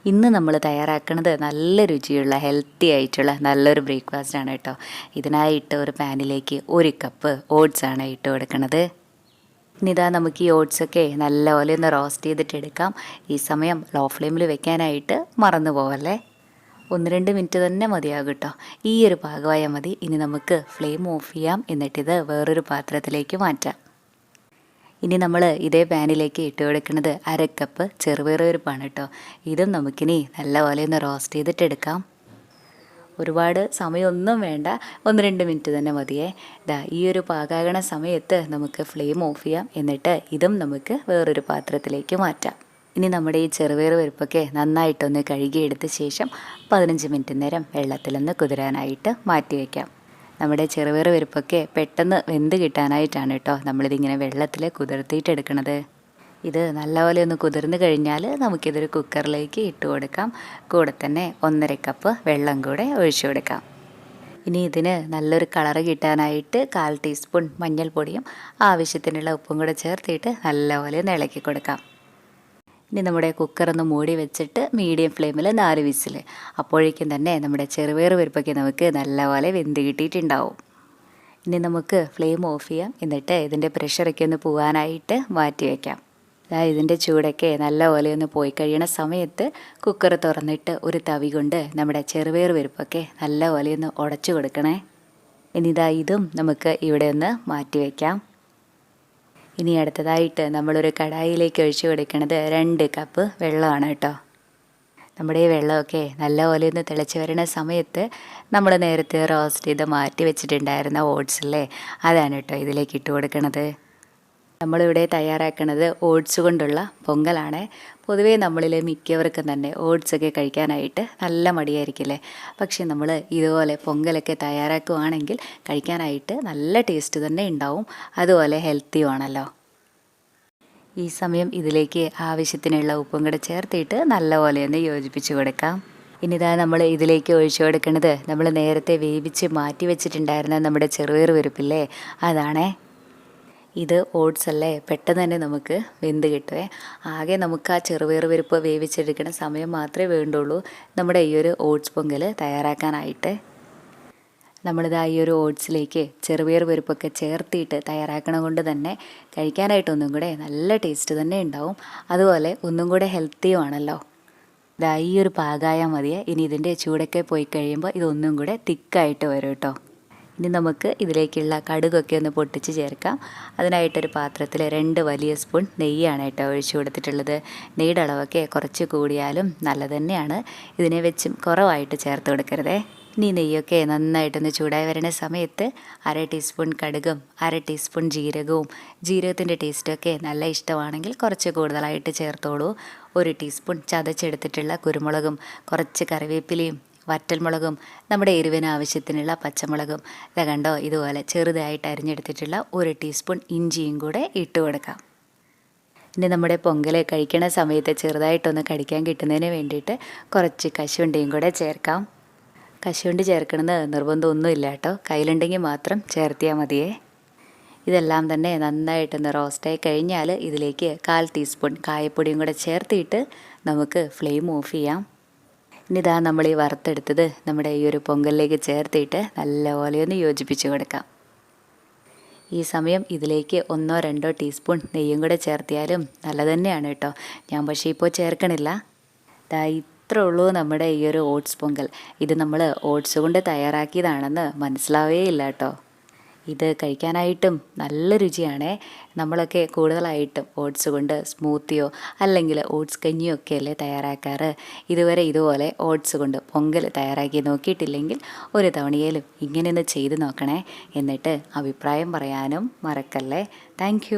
ഇന്ന് നമ്മൾ തയ്യാറാക്കുന്നത് നല്ല രുചിയുള്ള ഹെൽത്തി ആയിട്ടുള്ള നല്ലൊരു ബ്രേക്ക്ഫാസ്റ്റാണ് കേട്ടോ. ഇതിനായിട്ട് ഒരു പാനിലേക്ക് 1 കപ്പ് ഓട്സാണ് ഇട്ട് കൊടുക്കുന്നത്. ഇനിതാ നമുക്ക് ഈ ഓട്സൊക്കെ നല്ലപോലെ ഒന്ന് റോസ്റ്റ് ചെയ്തിട്ടെടുക്കാം. ഈ സമയം ലോ ഫ്ലെയിമിൽ വെക്കാനായിട്ട് മറന്നു പോവല്ലേ. 1-2 മിനിറ്റ് തന്നെ മതിയാകും കേട്ടോ. ഈ ഒരു പാകമായാൽ മതി. ഇനി നമുക്ക് ഫ്ലെയിം ഓഫ് ചെയ്യാം. എന്നിട്ടിത് വേറൊരു പാത്രത്തിലേക്ക് മാറ്റാം. ഇനി നമ്മൾ ഇതേ പാനിലേക്ക് ഇട്ട് കൊടുക്കുന്നത് 1/2 കപ്പ് ചെറുപയറുപരിപ്പാണ് കേട്ടോ. ഇതും നമുക്കിനി നല്ലപോലെ ഒന്ന് റോസ്റ്റ് ചെയ്തിട്ടെടുക്കാം. ഒരുപാട് സമയമൊന്നും വേണ്ട, 1-2 മിനിറ്റ് തന്നെ മതിയേ. ഈ ഒരു പാകാകണ സമയത്ത് നമുക്ക് ഫ്ലെയിം ഓഫ് ചെയ്യാം. എന്നിട്ട് ഇതും നമുക്ക് വേറൊരു പാത്രത്തിലേക്ക് മാറ്റാം. ഇനി നമ്മുടെ ഈ ചെറുപയറുപരിപ്പൊക്കെ നന്നായിട്ടൊന്ന് കഴുകിയെടുത്ത ശേഷം 15 മിനിറ്റ് നേരം വെള്ളത്തിലൊന്ന് കുതിരാനായിട്ട് മാറ്റി വയ്ക്കാം. നമ്മുടെ ചെറുപയറുപരിപ്പൊക്കെ പെട്ടെന്ന് വെന്ത് കിട്ടാനായിട്ടാണ് കേട്ടോ നമ്മളിതിങ്ങനെ വെള്ളത്തിൽ കുതിർത്തിയിട്ടെടുക്കണത്. ഇത് നല്ലപോലെ ഒന്ന് കുതിർന്ന് കഴിഞ്ഞാൽ നമുക്കിതൊരു കുക്കറിലേക്ക് ഇട്ട് കൊടുക്കാം. കൂടെ തന്നെ 1.5 കപ്പ് വെള്ളം കൂടെ ഒഴിച്ചു കൊടുക്കാം. ഇനി ഇതിന് നല്ലൊരു കളറ് കിട്ടാനായിട്ട് 1/4 ടീസ്പൂൺ മഞ്ഞൾപ്പൊടിയും ആവശ്യത്തിനുള്ള ഉപ്പും കൂടെ ചേർത്തിട്ട് നല്ലപോലെ ഒന്ന് ഇളക്കി കൊടുക്കാം. ഇനി നമ്മുടെ കുക്കറൊന്ന് മൂടി വെച്ചിട്ട് മീഡിയം ഫ്ലെയിമിൽ 4 വിസിൽ. അപ്പോഴേക്കും തന്നെ നമ്മുടെ ചെറുപയറുപരിപ്പൊക്കെ നമുക്ക് നല്ലപോലെ വെന്ത് കിട്ടിയിട്ടുണ്ടാവും. ഇനി നമുക്ക് ഫ്ലെയിം ഓഫ് ചെയ്യാം. എന്നിട്ട് ഇതിൻ്റെ പ്രഷറൊക്കെ ഒന്ന് പോകാനായിട്ട് മാറ്റി വയ്ക്കാം. ഇതിൻ്റെ ചൂടൊക്കെ നല്ലപോലെ ഒന്ന് പോയി കഴിയണ സമയത്ത് കുക്കർ തുറന്നിട്ട് ഒരു തവി കൊണ്ട് നമ്മുടെ ചെറുപയറുപരിപ്പൊക്കെ നല്ലപോലെ ഒന്ന് ഉടച്ചു കൊടുക്കണേ. ഇനി ഇതും നമുക്ക് ഇവിടെ ഒന്ന് മാറ്റി വയ്ക്കാം. ഇനി അടുത്തതായിട്ട് നമ്മളൊരു കടായിലേക്ക് ഒഴിച്ചു കൊടുക്കുന്നത് 2 കപ്പ് വെള്ളമാണ് കേട്ടോ. നമ്മുടെ ഈ വെള്ളമൊക്കെ നല്ലപോലെ ഒന്ന് തിളച്ച് വരുന്ന സമയത്ത് നമ്മൾ നേരത്തെ റോസ്റ്റ് ചെയ്ത് മാറ്റി വെച്ചിട്ടുണ്ടായിരുന്ന ഓട്സില്ലേ, അതാണ് കേട്ടോ ഇതിലേക്ക് ഇട്ട് കൊടുക്കുന്നത്. നമ്മളിവിടെ തയ്യാറാക്കുന്നത് ഓട്സ് കൊണ്ടുള്ള പൊങ്കലാണ്. പൊതുവേ നമ്മളിൽ മിക്കവർക്കും തന്നെ ഓട്സൊക്കെ കഴിക്കാനായിട്ട് നല്ല മടിയായിരിക്കില്ലേ. പക്ഷേ നമ്മൾ ഇതുപോലെ പൊങ്കലൊക്കെ തയ്യാറാക്കുകയാണെങ്കിൽ കഴിക്കാനായിട്ട് നല്ല ടേസ്റ്റ് തന്നെ ഉണ്ടാവും. അതുപോലെ ഹെൽത്തിയുമാണല്ലോ. ഈ സമയം ഇതിലേക്ക് ആവശ്യത്തിനുള്ള ഉപ്പും കൂടെ ചേർത്തിട്ട് നല്ലപോലെ ഒന്ന് യോജിപ്പിച്ച് കൊടുക്കാം. ഇനിതാ നമ്മൾ ഇതിലേക്ക് ഒഴിച്ചു കൊടുക്കുന്നത് നമ്മൾ നേരത്തെ വേവിച്ച് മാറ്റി വെച്ചിട്ടുണ്ടായിരുന്ന നമ്മുടെ ചെറുപയറുപരിപ്പില്ലേ, അതാണേ. ഇത് ഓട്സ് അല്ലേ, പെട്ടെന്ന് തന്നെ നമുക്ക് വെന്ത് കിട്ടുമേ. ആകെ നമുക്ക് ആ ചെറുപയറുപരിപ്പ് വേവിച്ചെടുക്കുന്ന സമയം മാത്രമേ വേണ്ടുള്ളൂ നമ്മുടെ ഈ ഒരു ഓട്സ് പൊങ്കൽ തയ്യാറാക്കാനായിട്ട്. ഈ ഒരു ഓട്സിലേക്ക് ചെറുപയറുപരിപ്പൊക്കെ ചേർത്തിട്ട് തയ്യാറാക്കണം കൊണ്ട് തന്നെ കഴിക്കാനായിട്ടൊന്നും കൂടെ നല്ല ടേസ്റ്റ് തന്നെ ഉണ്ടാവും. അതുപോലെ ഒന്നും കൂടെ ഹെൽത്തിയുമാണല്ലോ. ഈ ഒരു പാകമായാൽ മതിയെ. ഇനി ഇതിൻ്റെ ചൂടൊക്കെ പോയി കഴിയുമ്പോൾ ഇതൊന്നും കൂടെ തിക്കായിട്ട് വരും കേട്ടോ. ഇനി നമുക്ക് ഇതിലേക്കുള്ള കടുകൊക്കെ ഒന്ന് പൊട്ടിച്ച് ചേർക്കാം. അതിനായിട്ടൊരു പാത്രത്തിൽ 2 വലിയ സ്പൂൺ നെയ്യാണ് കേട്ടോ ഒഴിച്ചു കൊടുത്തിട്ടുള്ളത്. നെയ്യുടെ അളവൊക്കെ കുറച്ച് കൂടിയാലും നല്ലത് തന്നെയാണ്. ഇതിനെ വെച്ചും കുറവായിട്ട് ചേർത്ത് കൊടുക്കരുതേ. ഇനി നെയ്യൊക്കെ നന്നായിട്ടൊന്ന് ചൂടായി വരുന്ന സമയത്ത് 1/2 ടീസ്പൂൺ കടുകും 1/2 ടീസ്പൂൺ ജീരകവും, ജീരകത്തിൻ്റെ ടേസ്റ്റൊക്കെ നല്ല ഇഷ്ടമാണെങ്കിൽ കുറച്ച് കൂടുതലായിട്ട് ചേർത്തോളൂ. 1 ടീസ്പൂൺ ചതച്ചെടുത്തിട്ടുള്ള കുരുമുളകും, കുറച്ച് കറിവേപ്പിലയും, വറ്റൽമുളകും, നമ്മുടെ എരിവിന് ആവശ്യത്തിനുള്ള പച്ചമുളകും, കണ്ടോ ഇതുപോലെ ചെറുതായിട്ട് അരിഞ്ഞെടുത്തിട്ടുള്ള 1 ടീസ്പൂൺ ഇഞ്ചിയും കൂടെ ഇട്ട് കൊടുക്കാം. ഇനി നമ്മുടെ പൊങ്കൽ കഴിക്കണ സമയത്ത് ചെറുതായിട്ടൊന്ന് കടിക്കാൻ കിട്ടുന്നതിന് വേണ്ടിയിട്ട് കുറച്ച് കശുവണ്ടിയും കൂടെ ചേർക്കാം. കശുവണ്ടി ചേർക്കണമെന്ന് നിർബന്ധമൊന്നുമില്ല കേട്ടോ, കയ്യിലുണ്ടെങ്കിൽ മാത്രം ചേർത്തിയാൽ മതിയേ. ഇതെല്ലാം തന്നെ നന്നായിട്ടൊന്ന് റോസ്റ്റായി കഴിഞ്ഞാൽ ഇതിലേക്ക് 1/4 ടീസ്പൂൺ കായപ്പൊടിയും കൂടെ ചേർത്തിട്ട് നമുക്ക് ഫ്ലെയിം ഓഫ് ചെയ്യാം. ഇനി നമ്മൾ ഈ വറുത്തെടുത്തത് നമ്മുടെ ഈ ഒരു പൊങ്കലിലേക്ക് ചേർത്തിട്ട് നല്ലപോലെ ഒന്ന് യോജിപ്പിച്ച് കൊടുക്കാം. ഈ സമയം ഇതിലേക്ക് 1-2 ടീസ്പൂൺ നെയ്യും കൂടെ ചേർത്തിയാലും നല്ലത് തന്നെയാണ് കേട്ടോ. ഞാൻ പക്ഷേ ഇപ്പോൾ ചേർക്കണില്ല. ഇത്രേ ഉള്ളൂ നമ്മുടെ ഈ ഒരു ഓട്സ് പൊങ്കൽ. ഇത് നമ്മൾ ഓട്സ് കൊണ്ട് തയ്യാറാക്കിയതാണെന്ന് മനസ്സിലാവേ ഇല്ല കേട്ടോ. ഇത് കഴിക്കാനായിട്ടും നല്ല രുചിയാണേ. നമ്മളൊക്കെ കൂടുതലായിട്ടും ഓട്സ് കൊണ്ട് സ്മൂത്തിയോ അല്ലെങ്കിൽ ഓട്സ് കഞ്ഞിയോ ഒക്കെ അല്ലേ തയ്യാറാക്കാറ്. ഇതുവരെ ഇതുപോലെ ഓട്സ് കൊണ്ട് പൊങ്കൽ തയ്യാറാക്കി നോക്കിയിട്ടില്ലെങ്കിൽ ഒരു തവണയേലും ഇങ്ങനെയൊന്ന് ചെയ്ത് നോക്കണേ. എന്നിട്ട് അഭിപ്രായം പറയാനും മറക്കല്ലേ. താങ്ക്